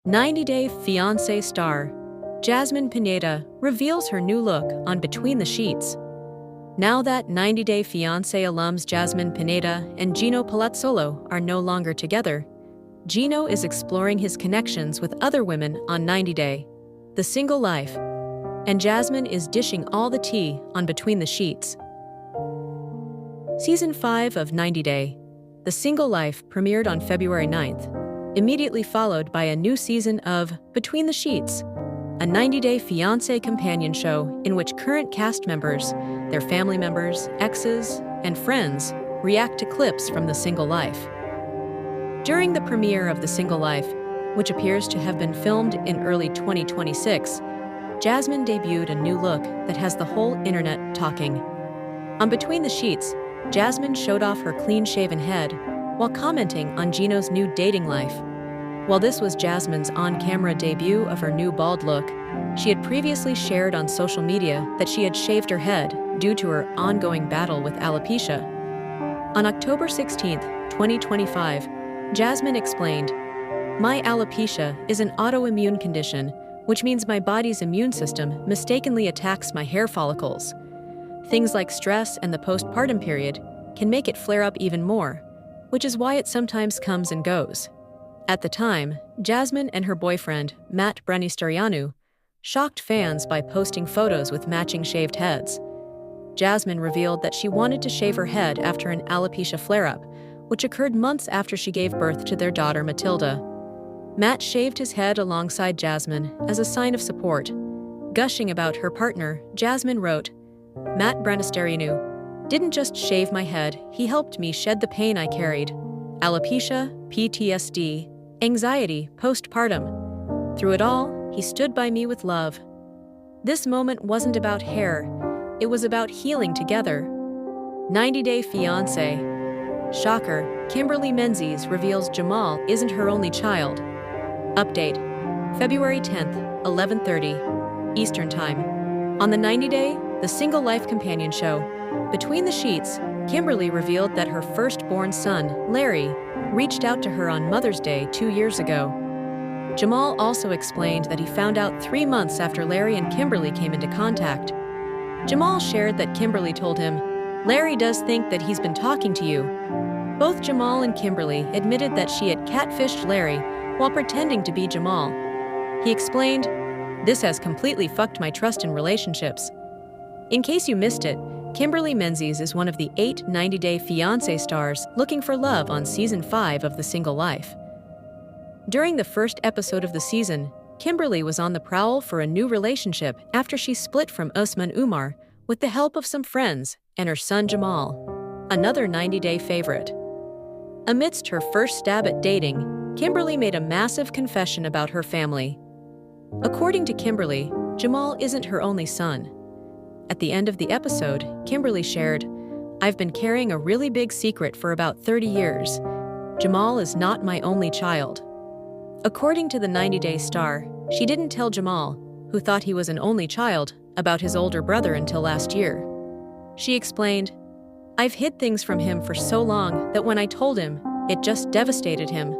90-Day Fiancé star Jasmine Pineda reveals her new look on Between the Sheets. Now that 90-Day Fiancé alums Jasmine Pineda and Gino Palazzolo are no longer together, Gino is exploring his connections with other women on 90 Day, The Single Life, and Jasmine is dishing all the tea on Between the Sheets. Season 5 of 90 Day, The Single Life premiered on February 9th, immediately followed by a new season of Between the Sheets, a 90-day fiancé companion show in which current cast members, their family members, exes, and friends react to clips from The Single Life. During the premiere of The Single Life, which appears to have been filmed in early 2026, Jasmine debuted a new look that has the whole internet talking. On Between the Sheets, Jasmine showed off her clean-shaven head while commenting on Gino's new dating life. While this was Jasmine's on-camera debut of her new bald look, she had previously shared on social media that she had shaved her head due to her ongoing battle with alopecia. On October 16, 2025, Jasmine explained, "My alopecia is an autoimmune condition, which means my body's immune system mistakenly attacks my hair follicles. Things like stress and the postpartum period can make it flare up even more, which is why it sometimes comes and goes." At the time, Jasmine and her boyfriend, Matt Branisteranu, shocked fans by posting photos with matching shaved heads. Jasmine revealed that she wanted to shave her head after an alopecia flare-up, which occurred months after she gave birth to their daughter Matilda. Matt shaved his head alongside Jasmine as a sign of support. Gushing about her partner, Jasmine wrote, "Matt Branisteranu didn't just shave my head, he helped me shed the pain I carried. Alopecia, PTSD, anxiety, postpartum. Through it all, he stood by me with love. This moment wasn't about hair, it was about healing together." 90-Day Fiancé. Shocker, Kimberly Menzies reveals Jamal isn't her only child. Update, February 10th, 11:30, Eastern Time. On the 90-Day, The Single Life companion show, Between the Sheets, Kimberly revealed that her firstborn son, Larry, reached out to her on Mother's Day 2 years ago. Jamal also explained that he found out 3 months after Larry and Kimberly came into contact. Jamal shared that Kimberly told him, "Larry does think that he's been talking to you." Both Jamal and Kimberly admitted that she had catfished Larry while pretending to be Jamal. He explained, "This has completely fucked my trust in relationships." In case you missed it, Kimberly Menzies is one of the 8 90-Day Fiancé stars looking for love on Season 5 of The Single Life. During the first episode of the season, Kimberly was on the prowl for a new relationship after she split from Usman Umar with the help of some friends and her son Jamal, another 90-Day favorite. Amidst her first stab at dating, Kimberly made a massive confession about her family. According to Kimberly, Jamal isn't her only son. At the end of the episode, Kimberly shared, "I've been carrying a really big secret for about 30 years. Jamal is not my only child." According to the 90-Day star, she didn't tell Jamal, who thought he was an only child, about his older brother until last year. She explained, "I've hid things from him for so long that when I told him, it just devastated him.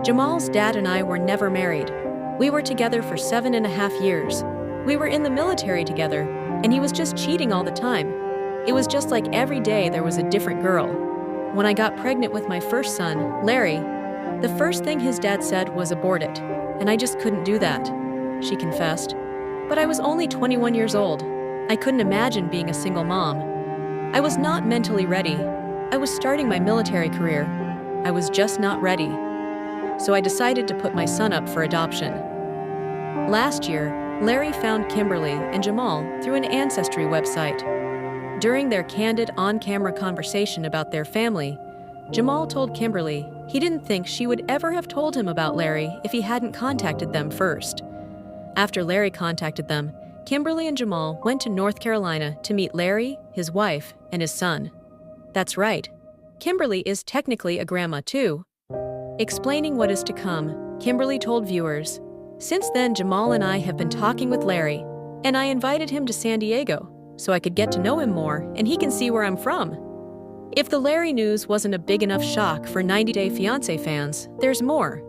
Jamal's dad and I were never married. We were together for 7.5 years. We were in the military together, and he was just cheating all the time. It was just like every day there was a different girl. When I got pregnant with my first son, Larry, the first thing his dad said was abort it, and I just couldn't do that," she confessed. "But I was only 21 years old. I couldn't imagine being a single mom. I was not mentally ready. I was starting my military career. I was just not ready. So I decided to put my son up for adoption." Last year, Larry found Kimberly and Jamal through an ancestry website. During their candid on-camera conversation about their family, Jamal told Kimberly he didn't think she would ever have told him about Larry if he hadn't contacted them first. After Larry contacted them, Kimberly and Jamal went to North Carolina to meet Larry, his wife, and his son. That's right, Kimberly is technically a grandma too. Explaining what is to come, Kimberly told viewers, "Since then, Jamal and I have been talking with Larry, and I invited him to San Diego so I could get to know him more and he can see where I'm from." If the Larry news wasn't a big enough shock for 90-Day Fiancé fans, there's more.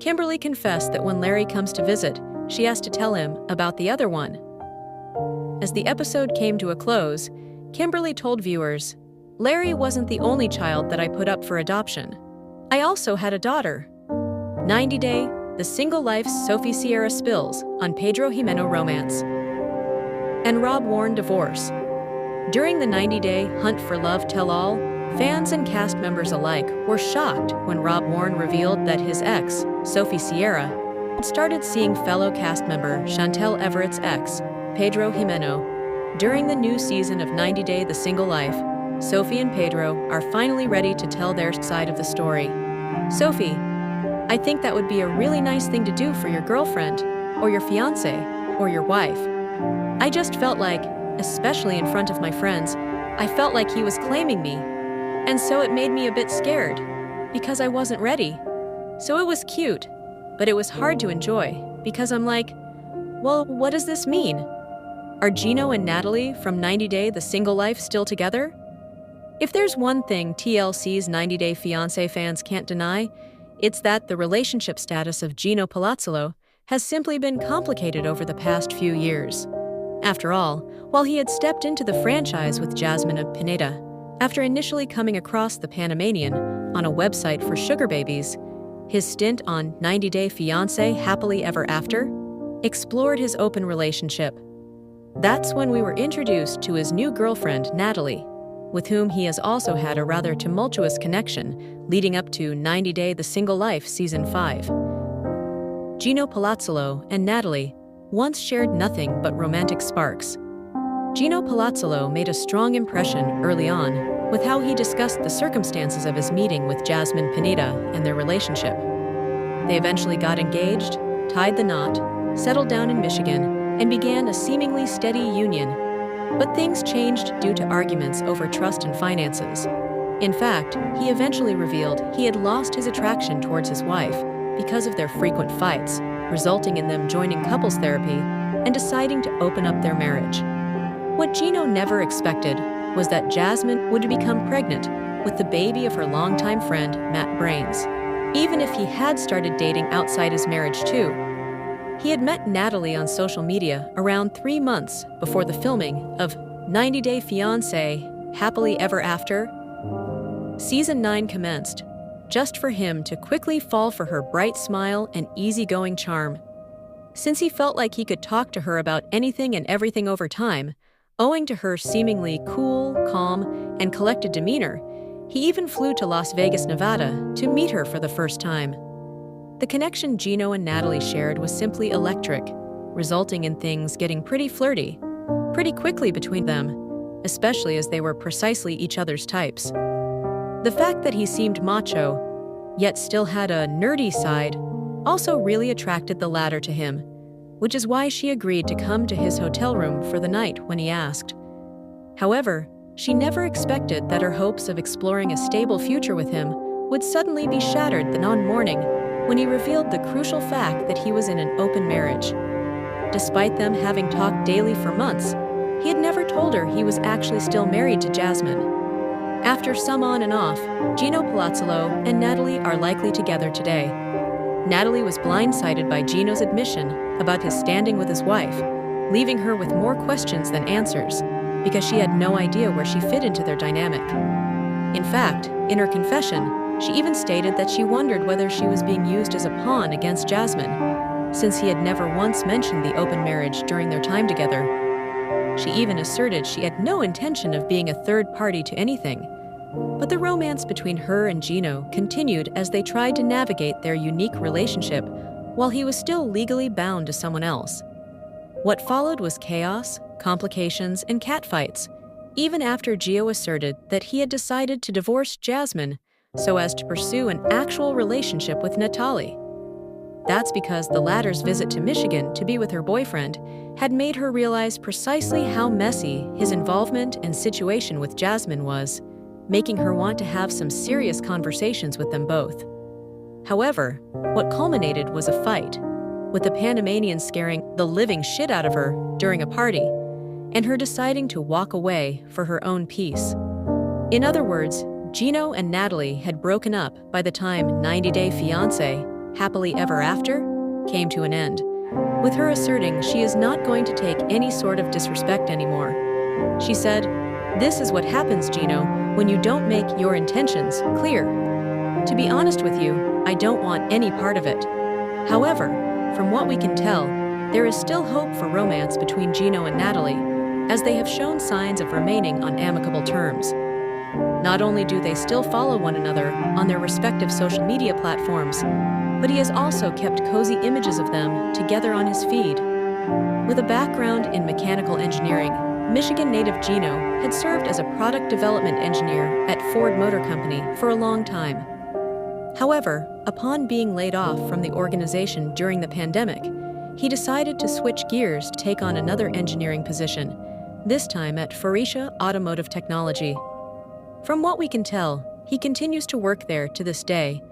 Kimberly confessed that when Larry comes to visit, she has to tell him about the other one. As the episode came to a close, Kimberly told viewers, "Larry wasn't the only child that I put up for adoption. I also had a daughter." 90 Day, The Single Life's Sophie Sierra spills on Pedro Jimeno romance. And Rob Warren divorce. During the 90-day Hunt for Love tell-all, fans and cast members alike were shocked when Rob Warren revealed that his ex, Sophie Sierra, had started seeing fellow cast member Chantel Everett's ex, Pedro Jimeno. During the new season of 90 Day The Single Life, Sophie and Pedro are finally ready to tell their side of the story. "Sophie, I think that would be a really nice thing to do for your girlfriend, or your fiancé, or your wife. I just felt like, especially in front of my friends, I felt like he was claiming me. And so it made me a bit scared, because I wasn't ready. So it was cute, but it was hard to enjoy, because I'm like, well, what does this mean? Are Gino and Natalie from 90 Day The Single Life still together? If there's one thing TLC's 90 Day Fiancé fans can't deny, it's that the relationship status of Gino Palazzolo has simply been complicated over the past few years. After all, while he had stepped into the franchise with Jasmine Pineda, after initially coming across the Panamanian on a website for sugar babies, his stint on 90 Day Fiancé Happily Ever After explored his open relationship. That's when we were introduced to his new girlfriend, Natalie, with whom he has also had a rather tumultuous connection leading up to 90 Day The Single Life Season 5. Gino Palazzolo and Natalie once shared nothing but romantic sparks. Gino Palazzolo made a strong impression early on with how he discussed the circumstances of his meeting with Jasmine Pineda and their relationship. They eventually got engaged, tied the knot, settled down in Michigan, and began a seemingly steady union. But things changed due to arguments over trust and finances. In fact, he eventually revealed he had lost his attraction towards his wife because of their frequent fights, resulting in them joining couples therapy and deciding to open up their marriage. What Gino never expected was that Jasmine would become pregnant with the baby of her longtime friend, Matt Brains, even if he had started dating outside his marriage too. He had met Natalie on social media around 3 months before the filming of 90 Day Fiancé Happily Ever After. Season 9 commenced, just for him to quickly fall for her bright smile and easygoing charm. Since he felt like he could talk to her about anything and everything over time, owing to her seemingly cool, calm, and collected demeanor, he even flew to Las Vegas, Nevada to meet her for the first time. The connection Gino and Natalie shared was simply electric, resulting in things getting pretty flirty, pretty quickly between them, especially as they were precisely each other's types. The fact that he seemed macho, yet still had a nerdy side, also really attracted the latter to him, which is why she agreed to come to his hotel room for the night when he asked. However, she never expected that her hopes of exploring a stable future with him would suddenly be shattered the morning when he revealed the crucial fact that he was in an open marriage. Despite them having talked daily for months, he had never told her he was actually still married to Jasmine. After some on and off, Gino Palazzolo and Natalie are likely together today. Natalie was blindsided by Gino's admission about his standing with his wife, leaving her with more questions than answers, because she had no idea where she fit into their dynamic. In fact, in her confession, she even stated that she wondered whether she was being used as a pawn against Jasmine, since he had never once mentioned the open marriage during their time together. She even asserted she had no intention of being a third party to anything. But the romance between her and Gino continued as they tried to navigate their unique relationship while he was still legally bound to someone else. What followed was chaos, complications, and catfights, even after Gio asserted that he had decided to divorce Jasmine so as to pursue an actual relationship with Natalie. That's because the latter's visit to Michigan to be with her boyfriend had made her realize precisely how messy his involvement and situation with Jasmine was, making her want to have some serious conversations with them both. However, what culminated was a fight, with the Panamanian scaring the living shit out of her during a party, and her deciding to walk away for her own peace. In other words, Gino and Natalie had broken up by the time 90 Day Fiancé happily ever after came to an end, with her asserting she is not going to take any sort of disrespect anymore. She said, "This is what happens, Gino, when you don't make your intentions clear. To be honest with you, I don't want any part of it." However, from what we can tell, there is still hope for romance between Gino and Natalie, as they have shown signs of remaining on amicable terms. Not only do they still follow one another on their respective social media platforms, but he has also kept cozy images of them together on his feed. With a background in mechanical engineering, Michigan native Gino had served as a product development engineer at Ford Motor Company for a long time. However, upon being laid off from the organization during the pandemic, he decided to switch gears to take on another engineering position, this time at Faurecia Automotive Technology. From what we can tell, he continues to work there to this day,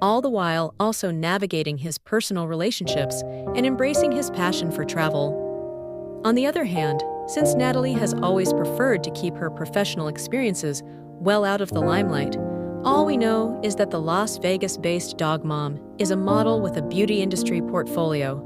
all the while also navigating his personal relationships and embracing his passion for travel. On the other hand, since Natalie has always preferred to keep her professional experiences well out of the limelight, all we know is that the Las Vegas-based dog mom is a model with a beauty industry portfolio.